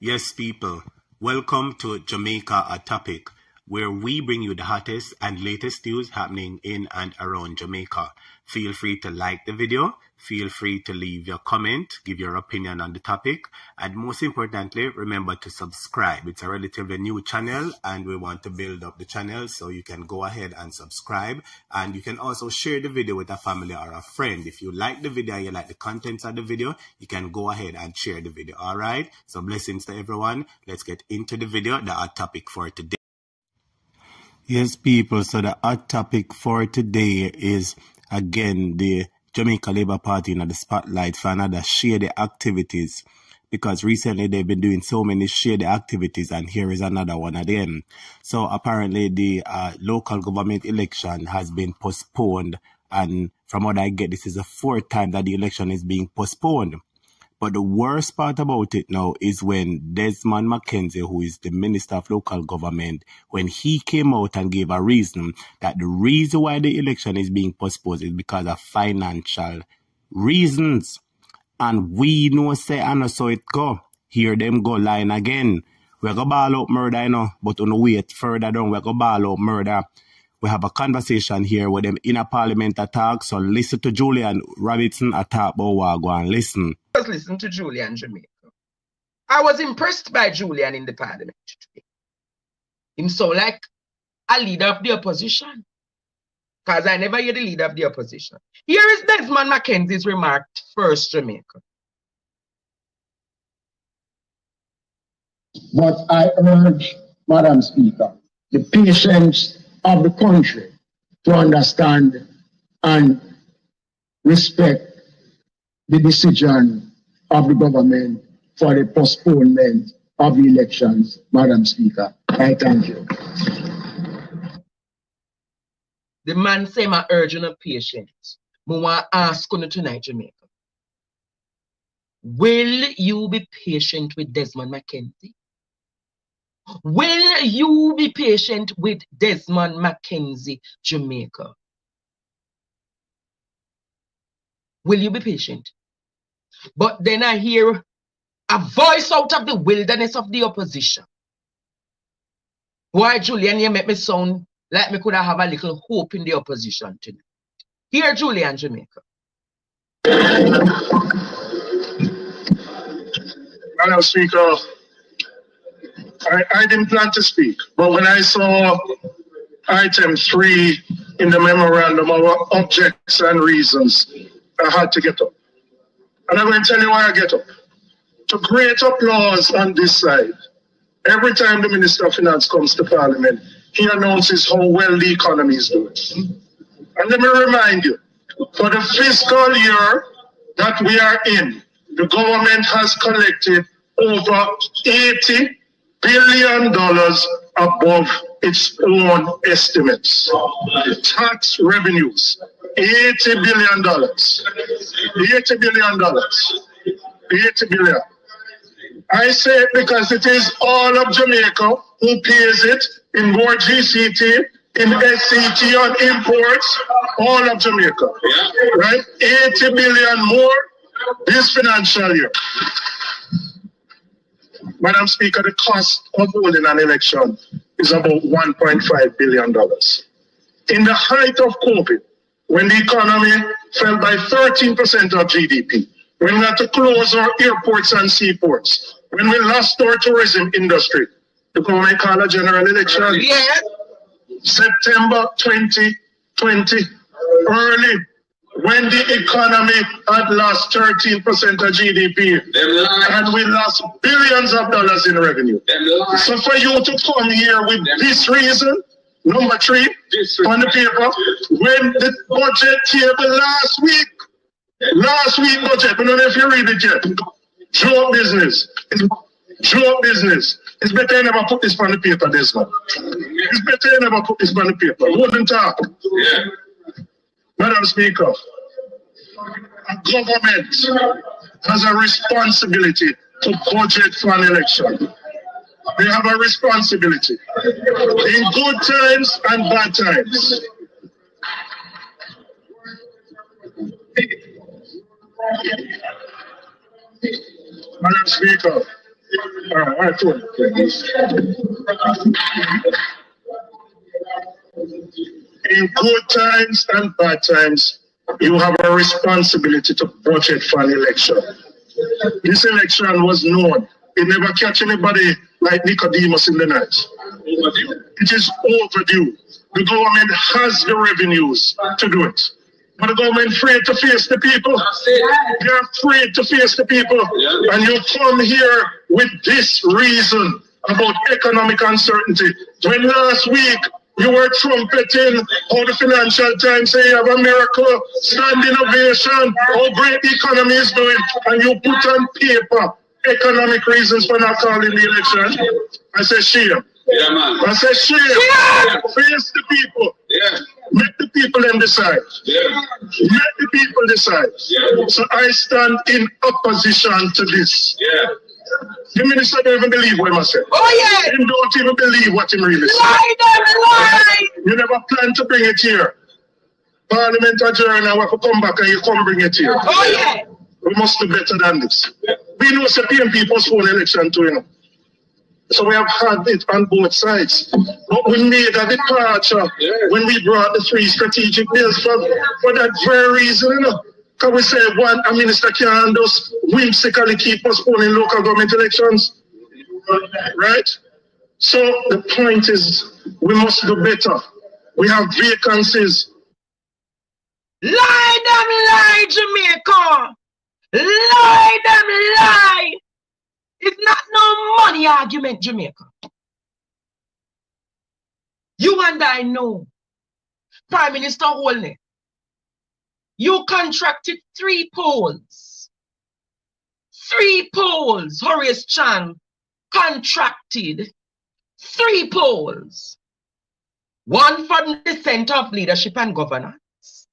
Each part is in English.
Yes, people, welcome to Jamaica, a topic where we bring you the hottest and latest news happening in and around Jamaica. Feel free to like the video, feel free to leave your comment, give your opinion on the topic, and most importantly, remember to subscribe. It's a relatively new channel and we want to build up the channel, so you can go ahead and subscribe, and you can also share the video with a family or a friend. If you like the video and you like the contents of the video, you can go ahead and share the video. All right, so blessings to everyone. Let's get into the video, the hot topic for today. Yes, people, so the hot topic for today is again the Jamaica Labour Party in the spotlight for another shady activities, because recently they've been doing so many shady activities, and here is another one of them. So apparently the local government election has been postponed, and from what I get, this is the fourth time that the election is being postponed. But the worst part about it now is when Smond McKenzie, who is the Minister of Local Government, when he came out and gave a reason that the reason why the election is being postponed is because of financial reasons. And we know say, I know so it go. Hear them go line again. We're going to ball out murder, you know, but on the wait further down, we're going to ball out murder. We have a conversation here with them in a parliament attack, so listen to Juli and Robertson attack, but we'll go and listen. Just listen to Juli and Jamaica. I was impressed by Julian in the parliament today. Him so like a leader of the opposition, because I never hear the leader of the opposition. Here is Smond McKenzie's remark first, Jamaica. But I urge, Madam Speaker, the patience of the country to understand and respect the decision of the government for the postponement of the elections, Madam Speaker. I thank you. The man say my urging of patience. I want to ask you tonight, Jamaica. Will you be patient with Smond McKenzie? Will you be patient with Smond McKenzie, Jamaica? Will you be patient? But then I hear a voice out of the wilderness of the opposition. Why, Julian, you make me sound like me could have a little hope in the opposition tonight. Here, Julian, Jamaica. Madam Speaker, I didn't plan to speak, but when I saw item 3 in the memorandum of objects and reasons, I had to get up. And I'm going to tell you why I get up. To great applause on this side, every time the Minister of Finance comes to Parliament, he announces how well the economy is doing. And let me remind you, for the fiscal year that we are in, the government has collected over $80 billion above its own estimates. Tax revenues, $80 billion. $80 billion. $80 billion. I say it because it is all of Jamaica who pays it in more GCT, in SCT on imports, all of Jamaica. Right? 80 billion more this financial year. Madam Speaker, the cost of holding an election is about $1.5 billion. In the height of COVID, when the economy fell by 13% of GDP, when we had to close our airports and seaports, when we lost our tourism industry, the government called a general election. Yeah. September 2020, early, when the economy had lost 13% of GDP, and we lost billions of dollars in revenue. So for you to come here with this reason, number 3 on the paper, when the budget table last week budget, I don't know if you read it yet, joke business. Joke business. It's better you never put this on the paper, this one. It's better you never put this on the paper. Wouldn't talk. Yeah. Madam Speaker, a government has a responsibility to budget for an election. They have a responsibility in good times and bad times. Madam Speaker, All right, cool. In good times and bad times, you have a responsibility to budget for an election. This election was known. It never catch anybody like Nicodemus in the night. It is overdue. The government has the revenues to do it. But the government afraid to face the people. They're afraid to face the people. And you come here with this reason about economic uncertainty. When last week you were trumpeting how the Financial Times say you have a miracle, standing ovation, how great the economy is doing, and you put on paper economic reasons for not calling the election. I say shame. Yeah, man. I say shame. Face the people. Yeah. Let the people then decide. Yeah. Let the people decide. Yeah. So I stand in opposition to this. Yeah. The minister don't even believe what I say. Oh yeah. He don't even believe what he really said. Lie. You never plan to bring it here. Parliament adjourn and we have to come back and you come bring it here. Oh yeah. We must do better than this. We know the PNP postpone election too, you know. So we have had it on both sides. But we made a departure when we brought the 3 strategic bills for that very reason, you know. Because we say a minister can't just whimsically keep postponing local government elections. Right? So the point is we must do better. We have vacancies. Lie, Jamaica. Lie. It's not no money argument, Jamaica. You and I know. Prime Minister Holney, you contracted 3 polls. 3 polls. Horace Chan contracted 3 polls. 1 from the Center of Leadership and Governance.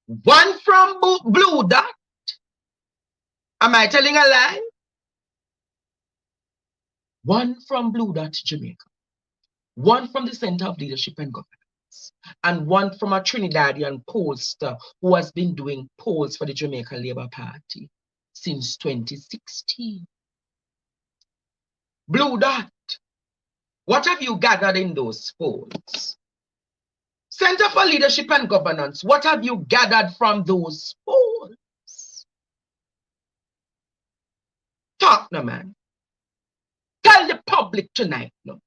1 from Blue Dot. Am I telling a lie? 1 from Blue Dot, Jamaica. 1 from the Center of Leadership and Governance. And 1 from a Trinidadian pollster who has been doing polls for the Jamaica Labour Party since 2016. Blue Dot, what have you gathered in those polls? Center for Leadership and Governance, what have you gathered from those polls? Talk no, man. Tell the public tonight, no.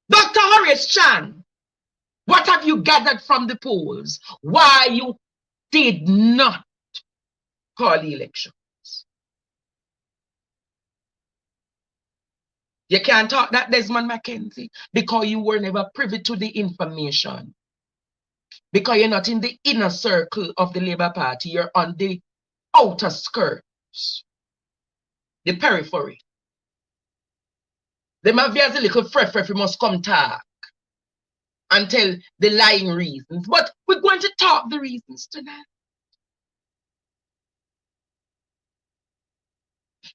Dr. Horace Chan, what have you gathered from the polls? Why you did not call the elections? You can't talk that, Desmond McKenzie, because you were never privy to the information. Because you're not in the inner circle of the Labour Party, you're on the outer skirts, the periphery. Them have a little fresh, we must come talk and tell the lying reasons. But we're going to talk the reasons tonight.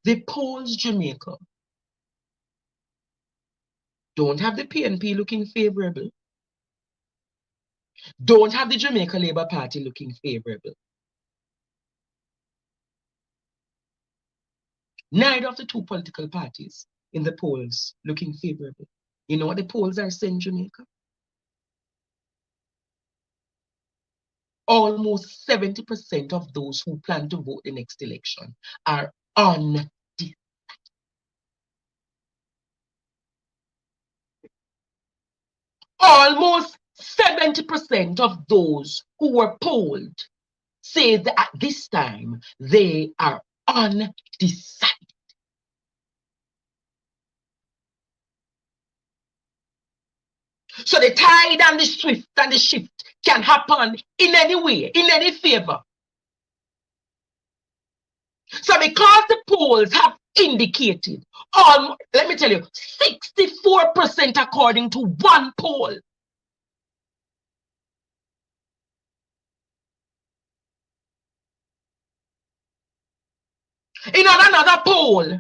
The polls, Jamaica, don't have the PNP looking favorable. Don't have the Jamaica Labour Party looking favorable. Neither of the 2 political parties in the polls looking favorable. You know what the polls are saying, Jamaica? Almost 70% of those who plan to vote the next election are undecided. Almost 70% of those who were polled say that at this time they are undecided. So the tide and the swift and the shift can happen in any way, in any favor. So because the polls have indicated, let me tell you, 64% according to 1 poll. In another poll,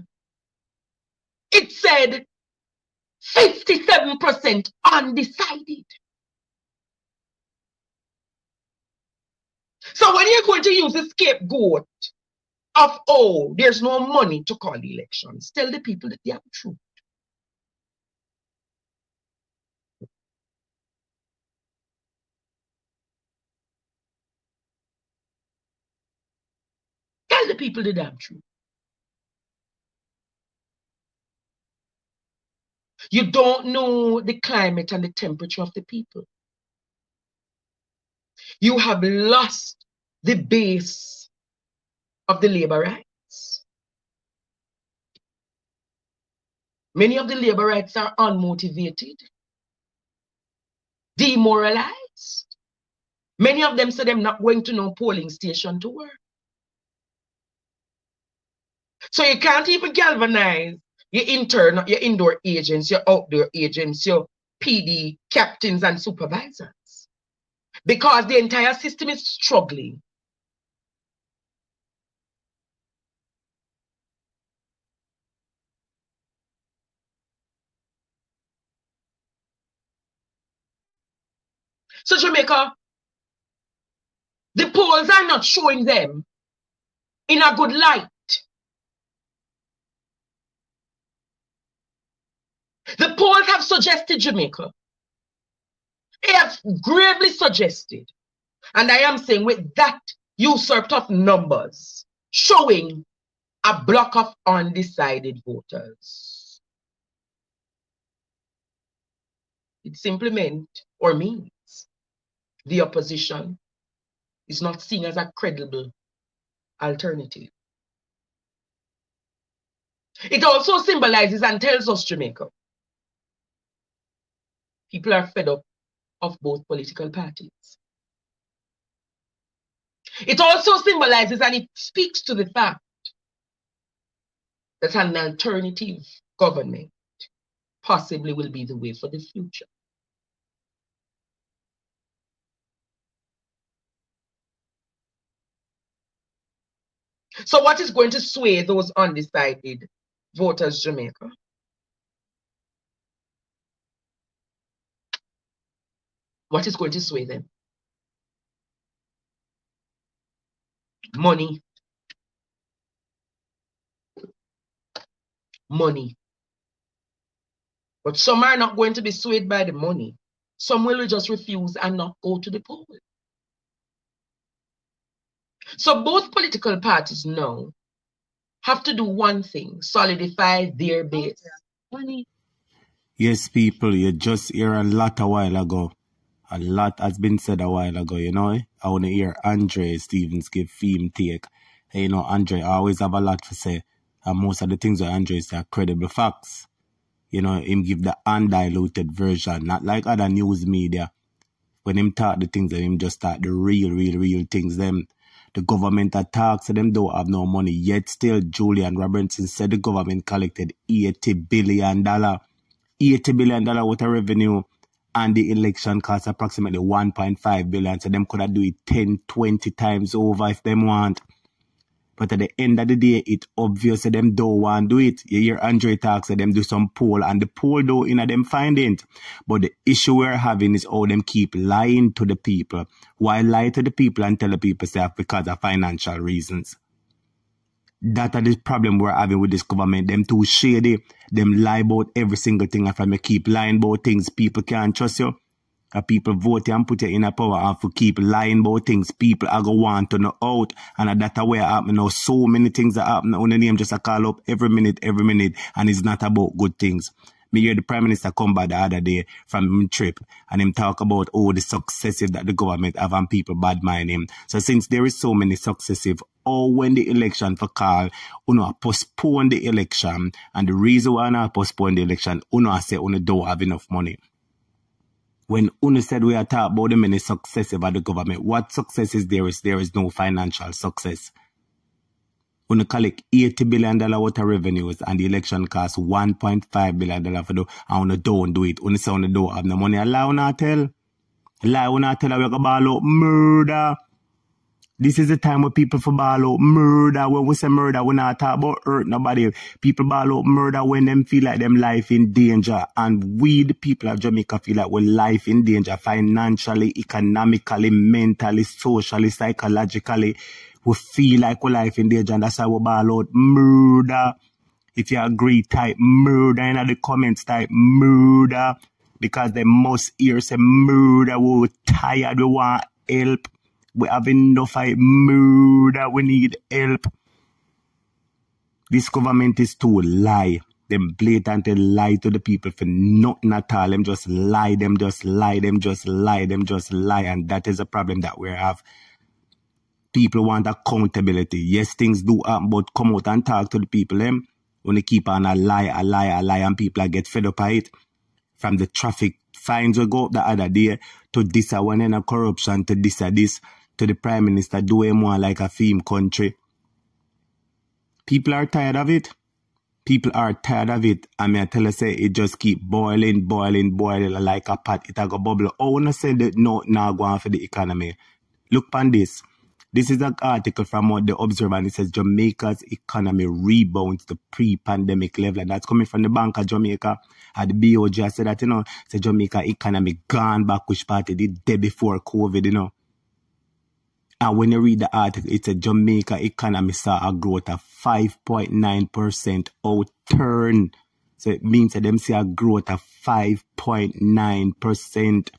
it said 57% undecided. So when you're going to use the scapegoat of, oh, there's no money to call the elections, tell the people that they have truth. Tell the people the damn truth. You don't know the climate and the temperature of the people. You have lost the base of the labor rights. Many of the labor rights are unmotivated, demoralized. Many of them say they're not going to no polling station to work. So you can't even galvanize your indoor agents, your outdoor agents, your PD captains and supervisors, because the entire system is struggling. So Jamaica, the polls are not showing them in a good light. The polls have suggested Jamaica. They have gravely suggested, and I am saying with that usurped of numbers, showing a block of undecided voters. It simply meant or means the opposition is not seen as a credible alternative. It also symbolizes and tells us, Jamaica, people are fed up of both political parties. It also symbolizes and it speaks to the fact that an alternative government possibly will be the way for the future. So what is going to sway those undecided voters, Jamaica? What is going to sway them? Money. Money. But some are not going to be swayed by the money. Some will just refuse and not go to the poll. So both political parties now have to do one thing: solidify their base. Money. Yes, people, you just hear a lot a while ago. A lot has been said a while ago, you know. I want to hear Andre Stevens give theme take. And, you know, Andre always have a lot to say. And most of the things that Andre say are credible facts. You know, him give the undiluted version, not like other news media. When him talk the things, and him just talk the real things. Them, the government attacks, so them don't have no money. Yet still, Juli and Robertson said the government collected $80 billion. $80 billion worth of revenue. And the election costs approximately 1.5 billion. So them could have do it 10, 20 times over if them want. But at the end of the day, it's obvious that them don't want to do it. You hear Andre talk, so them do some poll, and the poll though in them find it. But the issue we're having is how them keep lying to the people. Why lie to the people and tell the people say because of financial reasons? That is the problem we're having with this government. Them too shady. Them lie about every single thing. If I keep lying about things, people can't trust you. If people vote you and put you in a power and for keep lying about things, people are going to want to know out. And that's where happen now. So many things that happen on the name just a call up every minute, and it's not about good things. Me hear the Prime Minister come back the other day from him trip and him talk about the successive that the government have and people bad mind him. So since there is so many successive, when the election for call, postpone the election, and the reason why not postpone the election, say don't have enough money. When said we are talking about the many successive of the government, what success is there? There is no financial success. Collect $80 billion worth of revenues and the election costs $1.5 billion for do, and don't do it. Say don't have no money. Lie not tell. Lie not tell we go ball out murder. This is the time where people for ball out murder. When we say murder, we not talk about hurt nobody. People ball out murder when them feel like them life in danger. And we, the people of Jamaica, feel like we're life in danger. Financially, economically, mentally, socially, psychologically. We feel like we're life in danger. And that's why we ball out murder. If you agree, type murder in the comments, type murder. Because they must hear say murder. We're tired, we want help. We have enough of murder. We need help. This government is too lie. Them blatantly lie to the people for nothing at all. Them just lie. Them just lie. Them just lie. Them just lie. And that is a problem that we have. People want accountability. Yes, things do happen, but come out and talk to the people. Them when they keep on a lie, and people get fed up by it. From the traffic fines we go up the other day to this one and a corruption to this to the Prime Minister doing more like a theme country. People are tired of it. People are tired of it. I mean, I tell you, say it just keep boiling like a pot. It a go bubble. Oh, no say that no, now go on for the economy. Look on this. This is an article from The Observer, and it says Jamaica's economy rebounds to pre-pandemic level. And that's coming from the Bank of Jamaica. And the BOJ said that, say Jamaica economy gone back, which party the day before COVID, And when you read the article, it says Jamaica economy saw a growth of 5.9% outturn. So it means that them see a growth of 5.9%.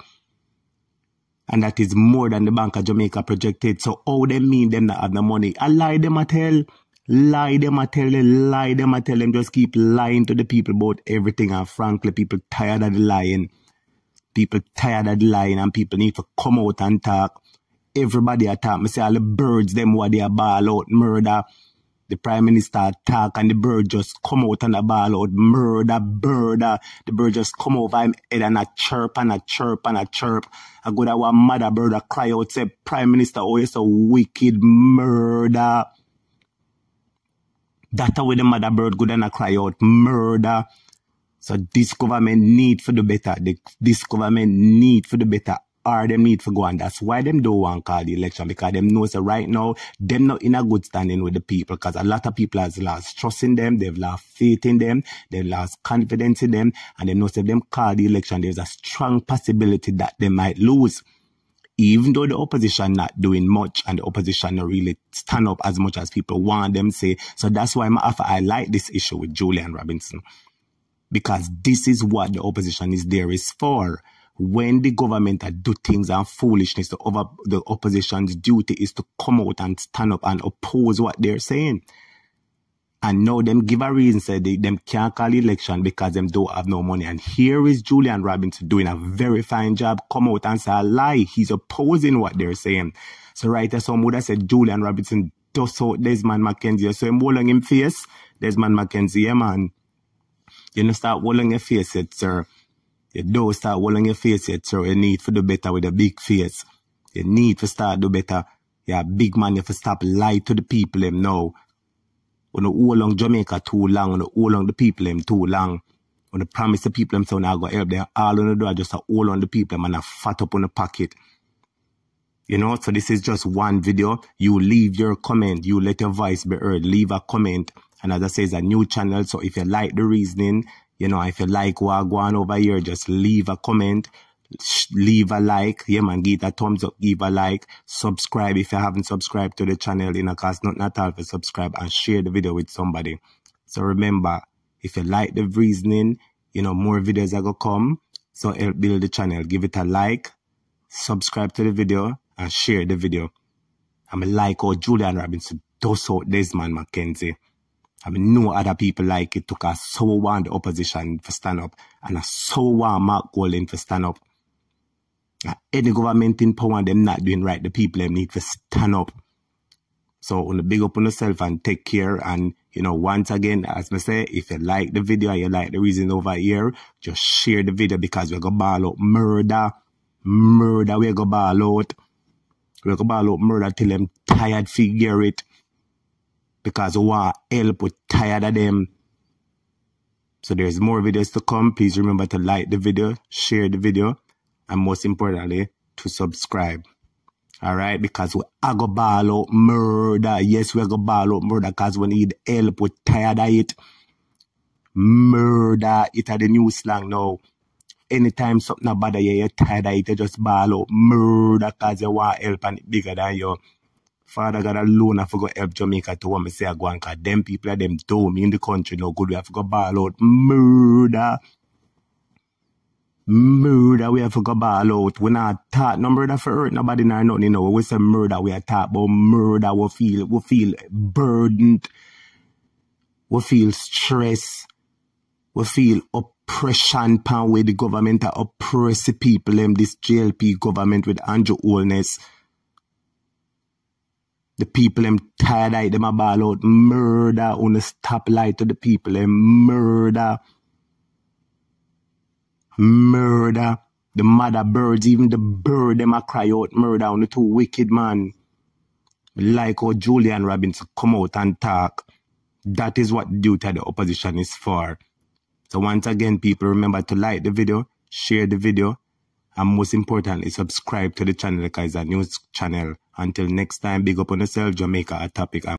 And that is more than the Bank of Jamaica projected. So how they mean them not have the money? I lie them a tell. Lie them a tell. Lie them a tell. Them just keep lying to the people about everything. And frankly, people tired of the lying. People tired of the lying. And people need to come out and talk. Everybody attack. I say all the birds, them what they are ball out murder. The Prime Minister attack and the bird just come out and a ball out murder. The bird just come over him head and a chirp and a chirp and a chirp. I go to one mother bird a cry out, say, Prime Minister, oh, you're so wicked, murder. That's how the mother bird go and a cry out, murder. So this government need for the better. This government need for the better. Or them need for go, and that's why them don't want to call the election, because them know so right now them not in a good standing with the people, because a lot of people has lost trust in them, they've lost faith in them, they've lost confidence in them, and they know so if them call the election, there's a strong possibility that they might lose. Even though the opposition not doing much and the opposition not really stand up as much as people want them say. So that's why I like this issue with Juli and Robinson, because this is what the opposition is there is for. When the government do things and foolishness, the opposition's duty is to come out and stand up and oppose what they're saying. And now them give a reason, say them can't call election because them don't have no money. And here is Juli and Robinson doing a very fine job. Come out and say a lie. He's opposing what they're saying. So right there, some would have said Juli and Robinson Duss out Desmond McKenzie. So him holding him face, Desmond McKenzie, yeah, man. You know, start holding your face, yet, sir. You don't start holding your face yet, sir. You need for do better with a big face. You need to start do better. Yeah, big man, you have to stop lie to the people them now. When you hold on Jamaica too long, when you hold on the people them too long, when you promise the people them so now go help them, all on the door just to hold on the people them and a fat up on the pocket. You know, so this is just one video. You leave your comment, you let your voice be heard, leave a comment. And as I say, it's a new channel, so if you like the reasoning, you know, if you like what going over here, just leave a comment, leave a like. Yeah, man, give it a thumbs up, give a like. Subscribe if you haven't subscribed to the channel. You know, cost nothing at all for subscribe, and share the video with somebody. So remember, if you like the reasoning, you know, more videos are going to come. So help build the channel. Give it a like, subscribe to the video, and share the video. I'm like how Juli and Robinson Duss out Desmond McKenzie. I mean, no other people like it. Took us so want the opposition to stand up, and I so want Mark Golden to stand up. Any government in power, them not doing right, the people them need to stand up. So, on the big up on yourself and take care. And, you know, once again, as I say, if you like the video, you like the reason over here, just share the video, because we're going to ball out murder. Murder, we're going to ball out. We're going to ball out murder till them tired figure it. Because we want help, we're tired of them. So there's more videos to come. Please remember to like the video, share the video, and most importantly, to subscribe. All right, because we are go ball out murder. Yes, we are go ball out murder because we need help. We're tired of it. Murder, it are the new slang now. Anytime something about you, you're tired of it, you just ball out murder because you want help and it bigger than you. Father God alone, I forgot help Jamaica to want me say I go on because them people are them dumb in the country no good. We have to go ball out murder. Murder, we have to go ball out. We not talk no murder for hurt nobody nor nothing, you know. We say murder, we are talk about murder. We feel burdened. We feel stress. We feel oppression pan where the government are oppress the people. This JLP government with Andrew Holness. The people tired of them ball out murder. On the stop light to the people murder. Murder. The mother birds, even the bird, them a cry out murder on the two wicked man. Like how Juli and Robinson come out and talk. That is what the duty of the opposition is for. So once again, people, remember to like the video, share the video, and most importantly, subscribe to the channel because it's a news channel. Until next time, big up on yourself, Jamaica, a topic.